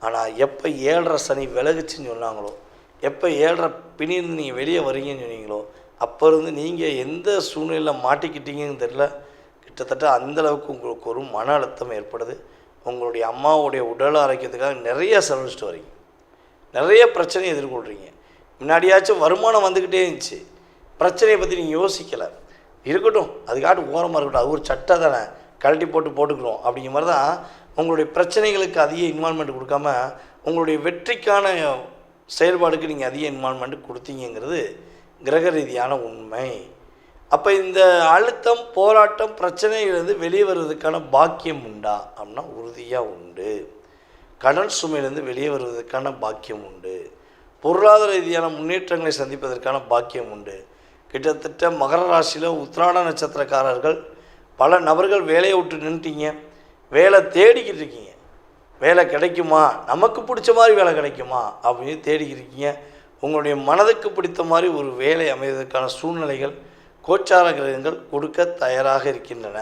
ஆனால் எப்போ 7.5 சனி விலகுச்சுன்னு சொன்னாங்களோ, எப்போ 7.5 பிணிந்து நீங்கள் வெளியே வரீங்கன்னு சொன்னீங்களோ, அப்போ இருந்து நீங்கள் எந்த சூழ்நிலையில் மாட்டிக்கிட்டீங்கன்னு தெரில. கிட்டத்தட்ட அந்தளவுக்கு உங்களுக்கு ஒரு மன அழுத்தம் ஏற்படுது. உங்களுடைய அம்மாவுடைய உடல் ஆரோக்கியத்துக்காக நிறைய செலவழிச்சிட்டு வரீங்க, நிறைய பிரச்சனையை எதிர்கொள்கிறீங்க. முன்னாடியாச்சும் வருமானம் வந்துக்கிட்டே இருந்துச்சு, பிரச்சனையை பற்றி நீங்கள் யோசிக்கலை. இருக்கட்டும், அதுக்காட்டு ஓரமாக இருக்கட்டும், அது ஒரு சட்டை தானே, கழட்டி போட்டுக்கிறோம் அப்படிங்கிற மாதிரி தான் உங்களுடைய பிரச்சனைகளுக்கு அதிக இன்வால்மெண்ட் கொடுக்காம உங்களுடைய வெற்றிக்கான செயல்பாடுக்கு நீங்கள் அதிக இன்வால்மெண்ட் கொடுத்தீங்கிறது கிரக ரீதியான உண்மை. அப்போ இந்த அழுத்தம், போராட்டம், பிரச்சனையிலேருந்து வெளியே வருவதற்கான பாக்கியம் உண்டா அப்படின்னா உறுதியாக உண்டு. கடன் சுமையிலேருந்து வெளியே வருவதற்கான பாக்கியம் உண்டு. பொருளாதார ரீதியான முன்னேற்றங்களை சந்திப்பதற்கான பாக்கியம் உண்டு. கிட்டத்தட்ட மகர ராசியில் உத்திராட நட்சத்திரக்காரர்கள் பல நபர்கள் வேலையை விட்டு நின்றுட்டீங்க, வேலை தேடிக்கிட்டு இருக்கீங்க. வேலை கிடைக்குமா, நமக்கு பிடிச்ச மாதிரி வேலை கிடைக்குமா அப்படின்னு தேடிக்கிட்டு இருக்கீங்க. உங்களுடைய மனதுக்கு பிடித்த மாதிரி ஒரு வேலை அமைவதற்கான சூழ்நிலைகள் கோச்சார கிரகங்கள் கொடுக்க தயாராக இருக்கின்றன.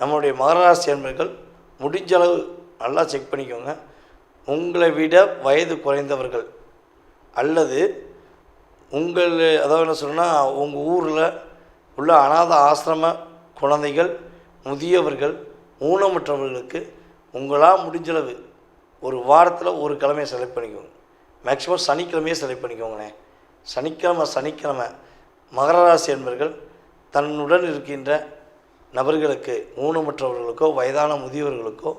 நம்மளுடைய மகர ராசி என்பர்கள் முடிஞ்சளவு நல்லா செக் பண்ணிக்கோங்க. உங்களை விட வயது குறைந்தவர்கள் அல்லது அதாவது என்ன சொன்னால் உங்கள் ஊரில் உள்ள அநாத ஆசிரம குழந்தைகள், முதியவர்கள், ஊனமுற்றவர்களுக்கு உங்களால் முடிஞ்சளவு ஒரு வாரத்தில் ஒரு கிழமையை செலக்ட் பண்ணிக்கோங்க. மேக்ஸிமம் சனிக்கிழமையே செலக்ட் பண்ணிக்கோங்களேன். சனிக்கிழமை மகர ராசி என்பர்கள் தன்னுடன் இருக்கின்ற நபர்களுக்கு, ஊனமுற்றவர்களுக்கோ வயதான முதியவர்களுக்கோ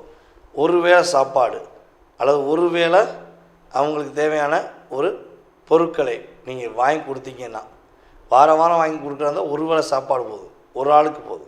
ஒரு வேளை சாப்பாடு அல்லது ஒரு வேளை அவங்களுக்கு தேவையான ஒரு பொருட்களை நீங்கள் வாங்கி கொடுத்தீங்கன்னா, வாரம் வாங்கி கொடுக்குறதா ஒரு வேளை சாப்பாடு போதும், ஒரு ஆளுக்கு போதும்.